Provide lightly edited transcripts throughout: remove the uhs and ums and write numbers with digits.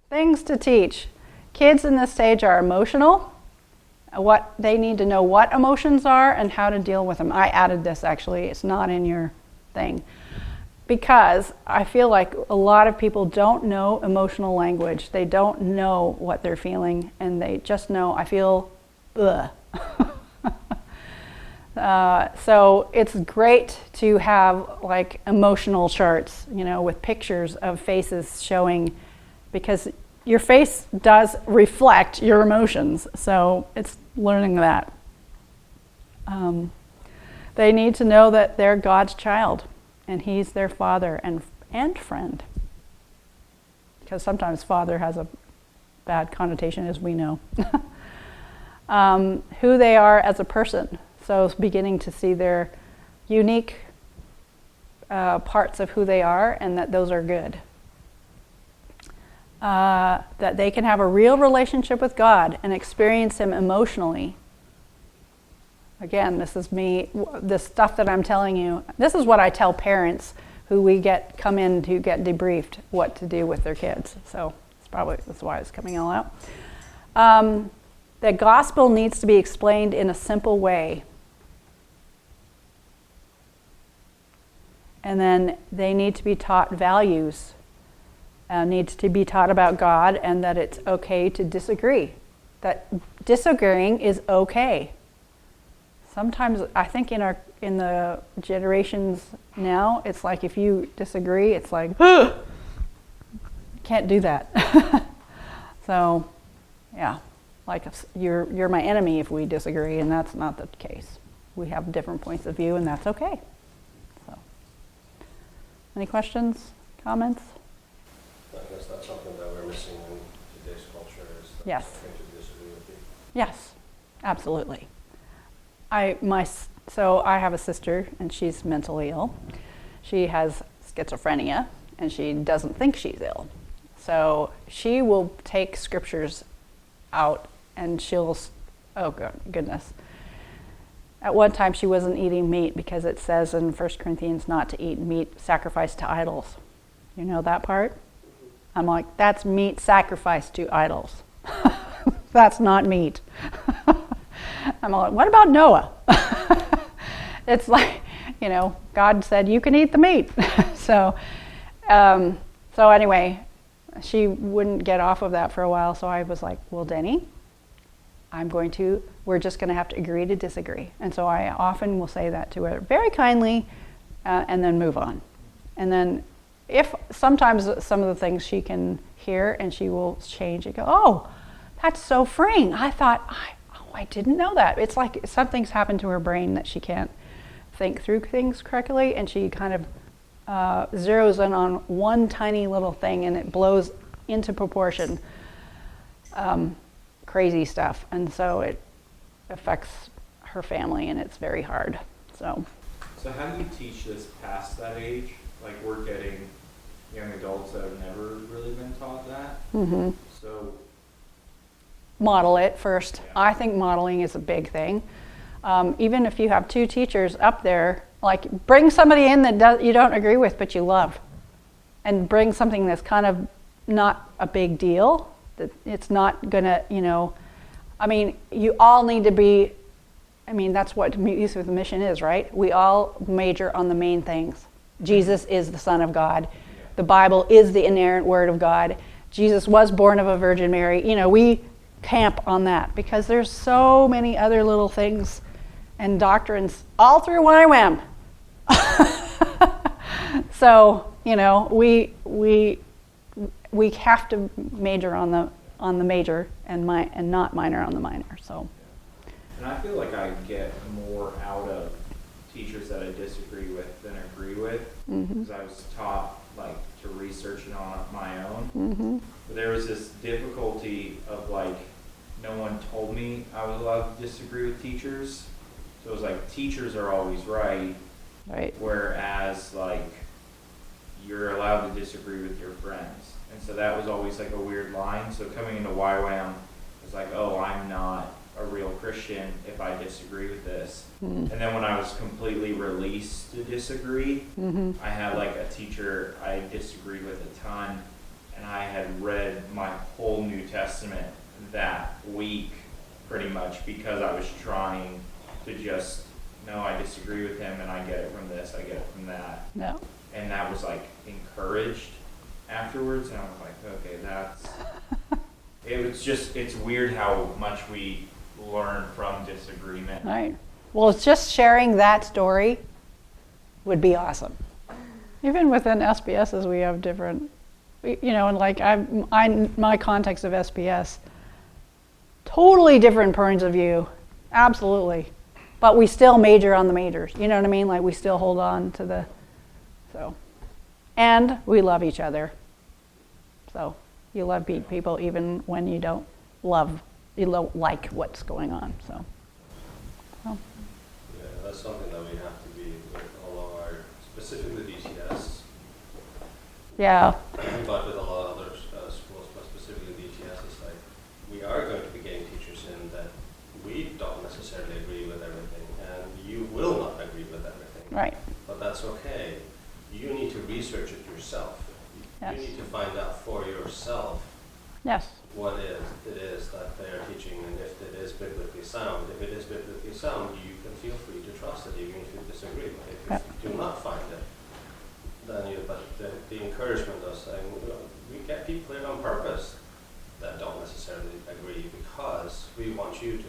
Things to teach. Kids in this stage are emotional. What they need to know what emotions are and how to deal with them. I added this actually. It's not in your thing. Because I feel like a lot of people don't know emotional language. They don't know what they're feeling, and they just know, I feel, ugh. So it's great to have like emotional charts, with pictures of faces showing, because your face does reflect your emotions. So it's learning that. They need to know that they're God's child, and He's their father and friend. Because sometimes father has a bad connotation, as we know. Who they are as a person. So beginning to see their unique parts of who they are, and that those are good. That they can have a real relationship with God and experience Him emotionally. Again, this is me, the stuff that I'm telling you. This is what I tell parents who come in to get debriefed what to do with their kids. So that's why it's coming all out. The gospel needs to be explained in a simple way. And then they need to be taught values. Needs to be taught about God, and that it's okay to disagree. That disagreeing is okay. Sometimes I think in the generations now, it's like if you disagree, it's like, can't do that. So, yeah, like you're my enemy if we disagree, and that's not the case. We have different points of view, and that's okay. So, any questions, comments? I guess that's something that we're missing in today's culture, is that Yes. to disagree with you. Yes, absolutely. So I have a sister, and she's mentally ill. She has schizophrenia, and she doesn't think she's ill. So she will take scriptures out, and goodness. At one time, she wasn't eating meat because it says in 1 Corinthians not to eat meat sacrificed to idols. You know that part? I'm like, that's meat sacrificed to idols. That's not meat. I'm like, what about Noah? It's like, God said you can eat the meat. So anyway, she wouldn't get off of that for a while. So I was like, well, Denny, we're just going to have to agree to disagree. And so I often will say that to her very kindly, and then move on. And then if sometimes some of the things she can hear, and she will change and go, oh, that's so freeing. I thought, I didn't know that. It's like something's happened to her brain that she can't think through things correctly, and she kind of zeroes in on one tiny little thing, and it blows into proportion. Crazy stuff. And so it affects her family, and it's very hard. So how do you teach this past that age? Like, we're getting young adults that have never really been taught that. Mm-hmm. So model it first. Yeah. I think modeling is a big thing. Even if you have two teachers up there, like bring somebody in that you don't agree with but you love, and bring something that's kind of not a big deal, that it's not gonna, you all need to be, that's what Youth with a Mission is, right? We all major on the main things. Jesus is the Son of God. The Bible is the inerrant Word of God. Jesus was born of a Virgin Mary. We camp on that because there's so many other little things and doctrines all through YWAM. So, we have to major on the major and not minor on the minor. So, and I feel like I get more out of teachers that I disagree with than agree with, because I was taught to research it on my own. Mm-hmm. But there was this difficulty of no one told me I was allowed to disagree with teachers. So it was teachers are always right. Right. Whereas you're allowed to disagree with your friends. And so that was always a weird line. So coming into YWAM, it's I'm not a real Christian if I disagree with this. Mm-hmm. And then when I was completely released to disagree, I had a teacher I disagreed with a ton, and I had read my whole New Testament that week, pretty much, because I was trying to just, no, I disagree with him, and I get it from this, I get it from that. No. And that was like encouraged afterwards, and I was like, okay, that's, it was just, it's weird how much we learn from disagreement. Right. Well, it's just sharing that story would be awesome. Even within SBSs, we have different, and like my context of SBS, totally different points of view, absolutely. But we still major on the majors, you know what I mean? Like we still hold on to and we love each other. So you love people even when you don't like what's going on, so. Yeah, that's something that we have to be with all of our, specifically DTS, Yeah, but with a lot of other schools, but specifically DTS, it's like we are going to be getting teachers in that we don't necessarily agree with everything, and you will not agree with everything. right, But that's okay. You need to research it yourself. Yes. You need to find out for yourself yes, what it is that they are teaching, and if it is biblically sound. If it is biblically sound, you can feel free to trust it, even if you disagree. But if you do not find it, then the encouragement of saying, we get people here on purpose that don't necessarily agree, because we want you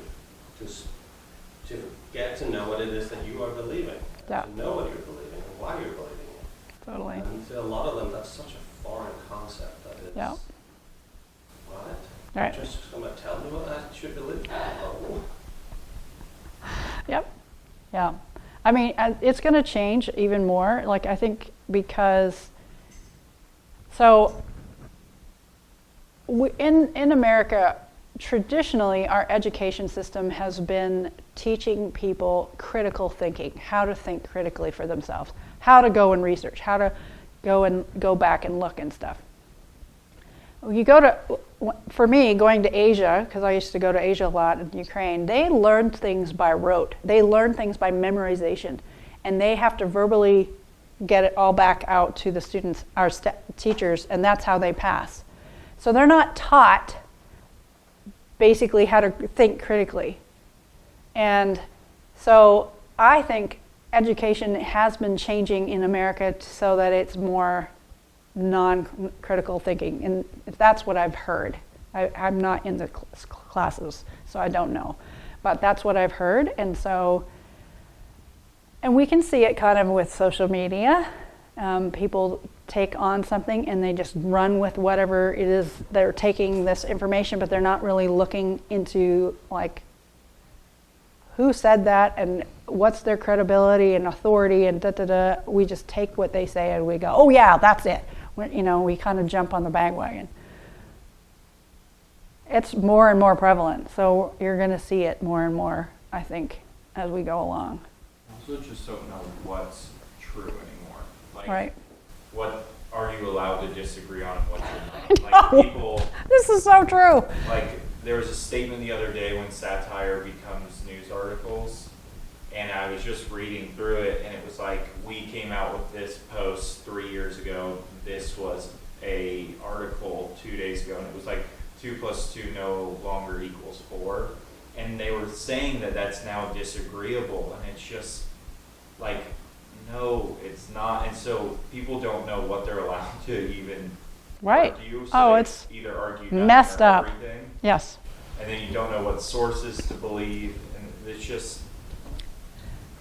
to get to know what it is that you are believing, Yeah. to know what you're believing and why you're believing it. totally. And to a lot of them, that's such a foreign concept that it's, Yeah. what? Right. You're just going to tell me what I should believe? No. Yep. Yeah. I mean, it's going to change even more. Like, I think because, so in America, traditionally, our education system has been teaching people critical thinking, how to think critically for themselves, how to go and research, how to go back and look and stuff. You go to, for me, going to Asia, because I used to go to Asia a lot in Ukraine, they learn things by rote. They learn things by memorization. And they have to verbally get it all back out to the students, our teachers, and that's how they pass. So they're not taught basically how to think critically. And so I think education has been changing in America so that it's more non-critical thinking, and that's what I've heard. I'm not in the classes, so I don't know, but that's what I've heard. And we can see it kind of with social media. People take on something and they just run with whatever it is. They're taking this information, but they're not really looking into like who said that and what's their credibility and authority and da-da-da. We just take what they say and we go, oh yeah, that's it. We kind of jump on the bandwagon. It's more and more prevalent, so you're going to see it more and more, I think, as we go along. I also just don't know what's true anymore. Like, Right. what are you allowed to disagree on and what you're not? Like people, This is so true. like there was a statement the other day when satire becomes news articles, and I was just reading through it, and it was like, we came out with this post 3 years ago. This was a article 2 days ago, and it was like 2 + 2 no longer equals 4. And they were saying that that's now disagreeable, and it's just like, no, it's not. And so people don't know what they're allowed to even Right. argue. So Oh, they it's either argue nothing messed or up. everything, Yes. and then you don't know what sources to believe, and it's just,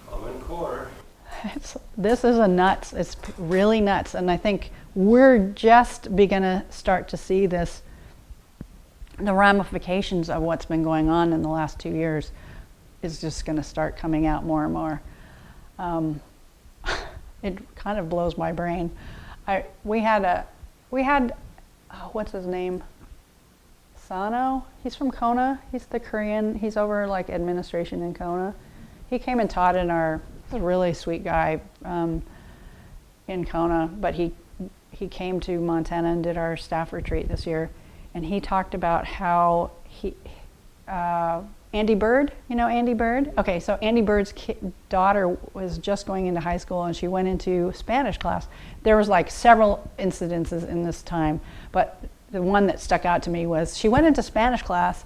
Common Core. This is nuts. It's really nuts. And I think we're just beginning to start to see this, the ramifications of what's been going on in the last 2 years is just going to start coming out more and more. It kind of blows my brain. We had what's his name? Sano. He's from Kona. He's the Korean. He's over like administration in Kona. He came and taught in he's a really sweet guy in Kona, but he came to Montana and did our staff retreat this year, and he talked about how Andy Bird, you know Andy Bird? Okay, so Andy Bird's daughter was just going into high school and she went into Spanish class. There was like several incidences in this time, but the one that stuck out to me was she went into Spanish class,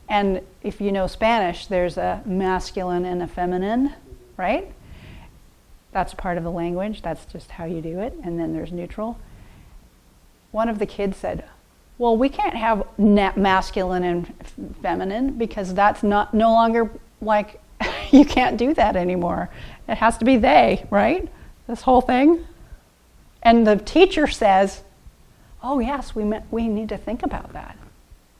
and if you know Spanish, there's a masculine and a feminine, right? That's part of the language, that's just how you do it, and then there's neutral. One of the kids said, well, we can't have masculine and feminine because that's no longer like, you can't do that anymore. It has to be they, right? This whole thing. And the teacher says, oh yes, we need to think about that.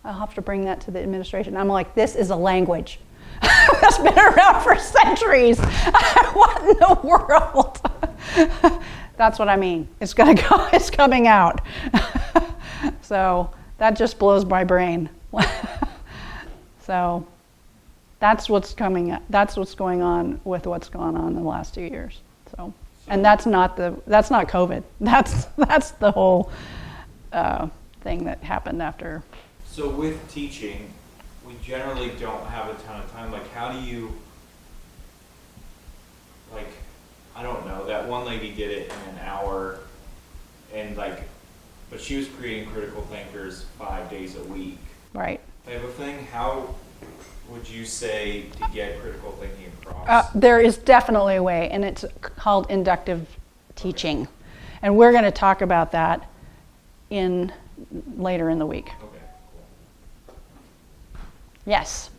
I'll have to bring that to the administration. I'm like, this is a language that's been around for centuries. What in the world? That's what I mean. It's gonna go, it's coming out. So that just blows my brain. So that's what's going on with what's gone on in the last 2 years. So, and that's not COVID. That's the whole thing that happened after. So with teaching, we generally don't have a ton of time. Like, how do you, like, I don't know, that one lady did it in an hour, and like, but she was creating critical thinkers 5 days a week. Right. Type of thing. How would you say to get critical thinking across? There is definitely a way, and it's called inductive teaching. And we're going to talk about that later in the week. Okay, cool. Yes,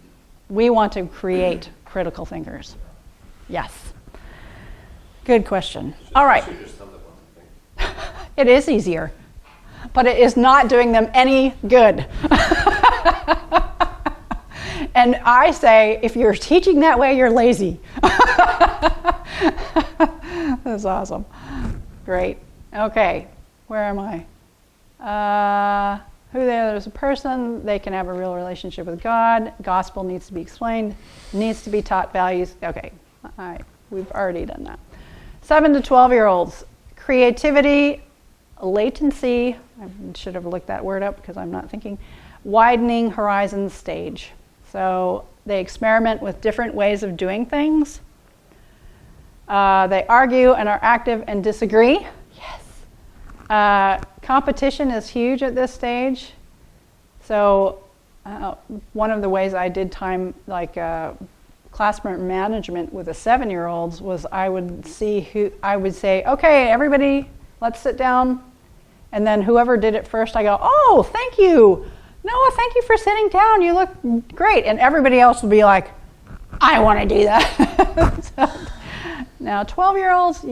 we want to create critical thinkers. Yes. Good question. All right. It is easier, but it is not doing them any good. And I say, if you're teaching that way, you're lazy. That's awesome. Great. Okay, where am I? There's a person, they can have a real relationship with God. Gospel needs to be explained, needs to be taught values. Okay, all right, we've already done that. 7 to 12-year-olds, creativity, latency, I should have looked that word up because I'm not thinking, widening horizons stage. So they experiment with different ways of doing things. They argue and are active and disagree. Yes. Competition is huge at this stage. So one of the ways I did time classroom management with the 7-year-olds was I would say, okay, everybody, let's sit down. And then whoever did it first, I go, oh, thank you. Noah, thank you for sitting down. You look great. And everybody else would be like, I want to do that. So, now, 12-year-olds,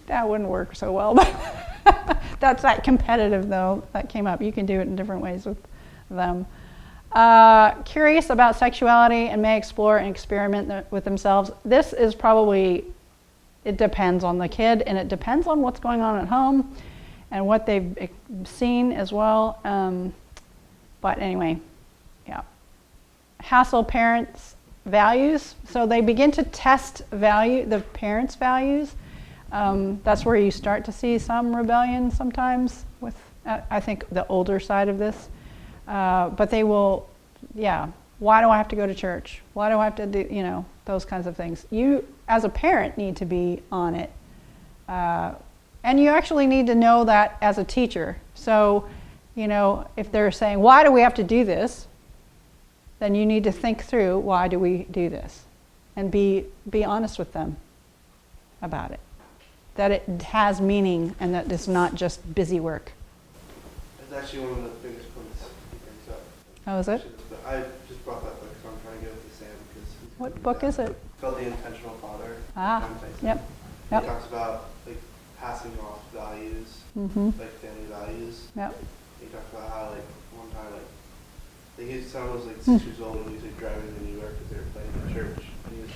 that wouldn't work so well. But that's that competitive, though, that came up. You can do it in different ways with them. Curious about sexuality and may explore and experiment with themselves. This is probably, it depends on the kid, and it depends on what's going on at home and what they've seen as well. But anyway, yeah. Hassle parents' values. So they begin to test the parents' values. That's where you start to see some rebellion sometimes with, I think, the older side of this. But they will, why do I have to go to church? Why do I have to do, those kinds of things. You, as a parent, need to be on it. And you actually need to know that as a teacher. So, if they're saying, why do we have to do this? Then you need to think through, why do we do this? And be honest with them about it. That it has meaning and that it's not just busy work. It's actually one of the biggest points he brings up. Oh, is it? I just brought that book, so I'm trying to get with Sam because. What book is it? It's called The Intentional Father. Yep. He talks about passing off values, like family values. Yep. He talks about how one time his son was 6 years old and he was driving to New York because they were playing in church, and he was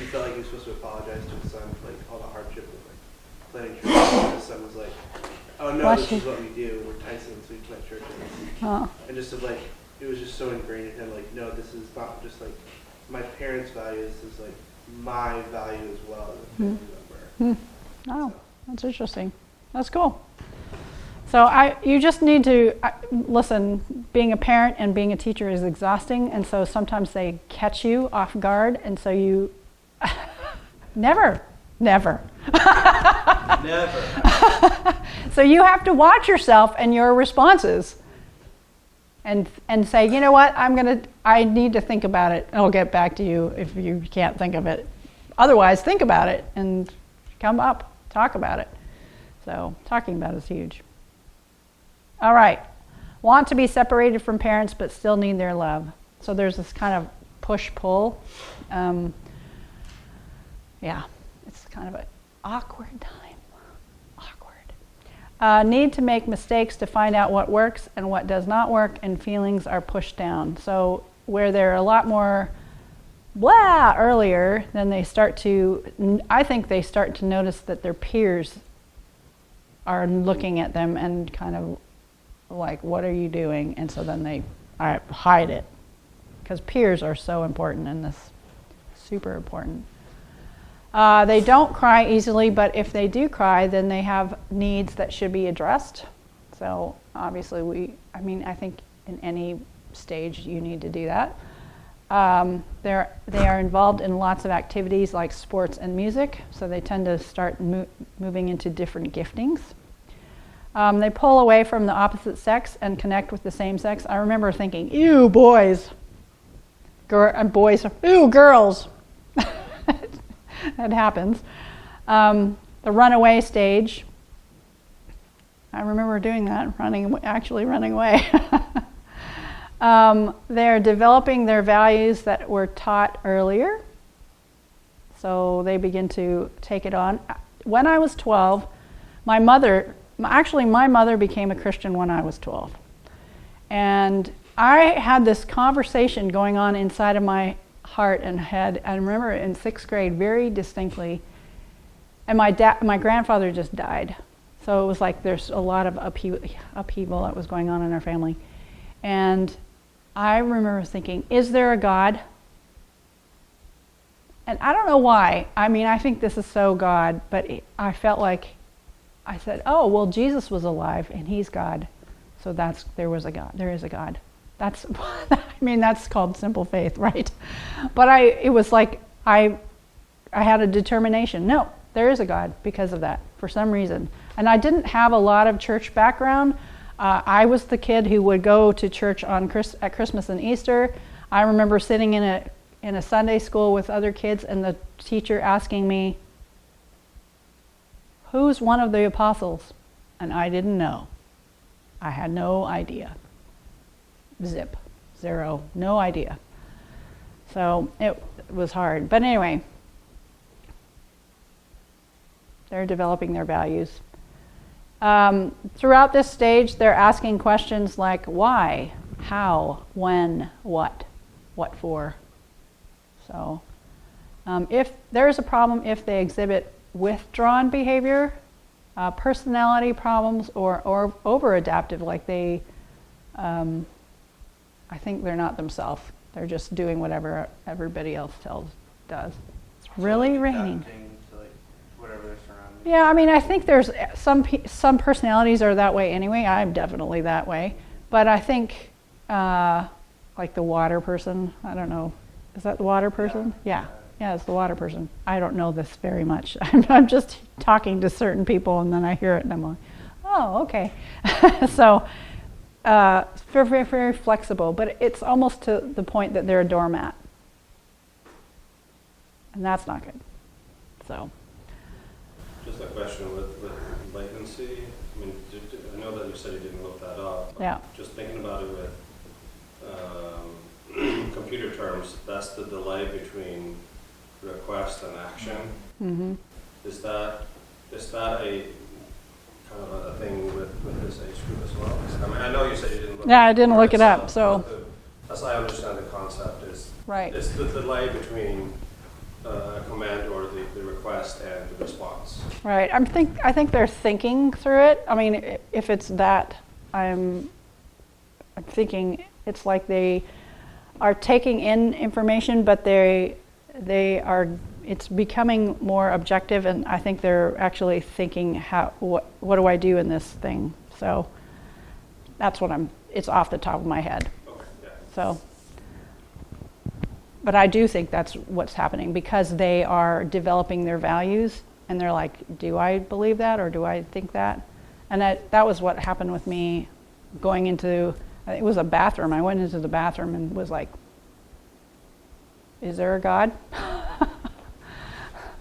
he felt like he was supposed to apologize to his son for all the hardship of playing church. And his son was like, oh no, this is what we do. We're Tyson, so we play church. And just it was just so ingrained in him. No, this is not just my parents' values. This is my value as well as a family member. Oh, that's interesting. That's cool. So you just need to listen. Being a parent and being a teacher is exhausting, and so sometimes they catch you off guard, and so you never. Never. So you have to watch yourself and your responses, and say, you know what, I need to think about it. I'll get back to you if you can't think of it. Otherwise, think about it and come up, talk about it. So talking about it is huge. All right. Want to be separated from parents but still need their love. So there's this kind of push-pull. Yeah, it's kind of an awkward time. Awkward. Need to make mistakes to find out what works and what does not work, and feelings are pushed down. So where they're a lot more blah earlier, then I think they start to notice that their peers are looking at them and kind of like, what are you doing? And so then they hide it, because peers are so important in this, super important. They don't cry easily, but if they do cry, then they have needs that should be addressed. So obviously I think in any stage you need to do that. They are involved in lots of activities like sports and music, so they tend to start moving into different giftings. They pull away from the opposite sex and connect with the same sex. I remember thinking, ew, boys. Boys, ew, girls. That happens. The runaway stage. I remember doing that, actually running away. They're developing their values that were taught earlier. So they begin to take it on. When I was 12, my mother became a Christian when I was 12. And I had this conversation going on inside of my heart and head. I remember in 6th grade very distinctly. And my grandfather just died. So it was like there's a lot of upheaval that was going on in our family. And I remember thinking, is there a God? And I don't know why. I mean, I think this is so God, but I felt like I said, oh, well, Jesus was alive and he's God. So there is a God. That's, that's called simple faith, right? But it was like I had a determination. No, there is a God because of that, for some reason. And I didn't have a lot of church background. I was the kid who would go to church at Christmas and Easter. I remember sitting in a Sunday school with other kids and the teacher asking me, who's one of the apostles? And I didn't know. I had no idea. Zip. Zero. No idea. So it was hard. But anyway, they're developing their values. Throughout this stage, they're asking questions like why, how, when, what for. So if there's a problem if they exhibit withdrawn behavior, personality problems, or over-adaptive, like they, I think they're not themselves. They're just doing whatever everybody else does. It's really raining. Adapting to like whatever they're surrounded. Yeah, I mean, I think there's some personalities are that way anyway. I'm definitely that way. But I think, like the water person, I don't know. Is that the water person? Yeah, it's the water person. I don't know this very much. I'm just talking to certain people and then I hear it and I'm like, oh, okay. So, very, very, very flexible, but it's almost to the point that they're a doormat. And that's not good. So. Just a question with latency. I mean, I know that you said you didn't look that up. Yeah. Just thinking about it with computer terms, that's the delay between request and action. Mm-hmm. Is that a kind of a thing with this age group as well? I mean, I know you said you didn't look. Yeah, I didn't look it up. So. As I understand the concept is. Right. It's the delay between a command or the request and the response. Right. I think they're thinking through it. I mean, if it's that, I'm thinking it's like they are taking in information, but it's becoming more objective, and I think they're actually thinking what do I do in this thing? So that's what it's off the top of my head. Okay, yeah. So, but I do think that's what's happening because they are developing their values and they're like, do I believe that or do I think that? And that was what happened with me going into, I think it was a bathroom. I went into the bathroom and was like, is there a God? That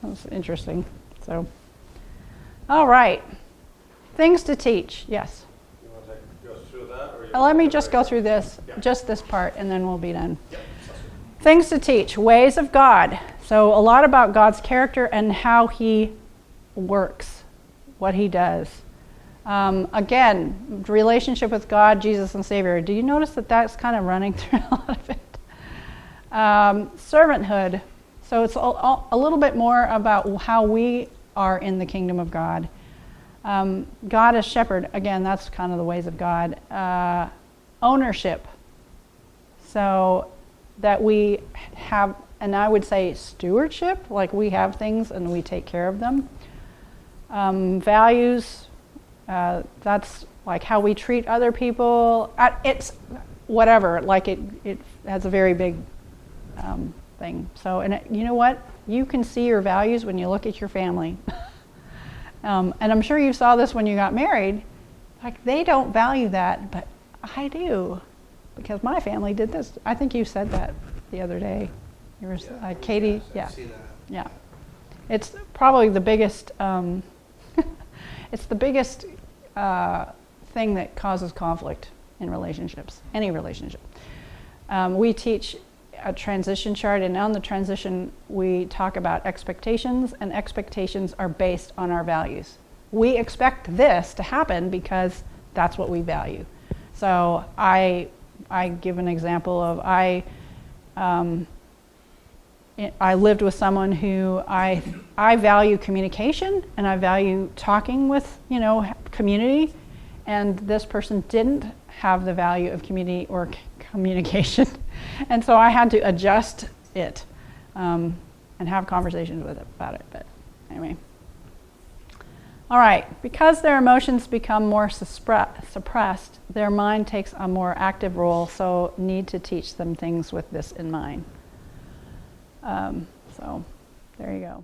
was interesting. So, all right. Things to teach. Yes. You want to go through that? Or you Let want me to just go go through this, Yeah. just this part, and then we'll be done. Yep, sounds good. Things to teach. Ways of God. So a lot about God's character and how he works, what he does. Again, relationship with God, Jesus, and Savior. Do you notice that that's kind of running through a lot of it? Servanthood. So it's a little bit more about how we are in the kingdom of God. God as shepherd. Again, that's kind of the ways of God. Ownership. So that we have, and I would say stewardship, like we have things and we take care of them. Values. That's like how we treat other people. It's whatever. Like it has a very big thing. So, and you know what? You can see your values when you look at your family. And I'm sure you saw this when you got married. Like they don't value that, but I do, because my family did this. I think you said that the other day. You were Katie. I've Yeah. seen that. Yeah. It's probably the biggest. It's the biggest thing that causes conflict in relationships, any relationship. We teach a transition chart, and on the transition we talk about expectations, and expectations are based on our values. We expect this to happen because that's what we value. So I give an example of I lived with someone who I value communication and I value talking with, community, and this person didn't have the value of community or communication. And so I had to adjust it and have conversations with it about it. But anyway. All right. Because their emotions become more suppressed, their mind takes a more active role, so need to teach them things with this in mind. So there you go.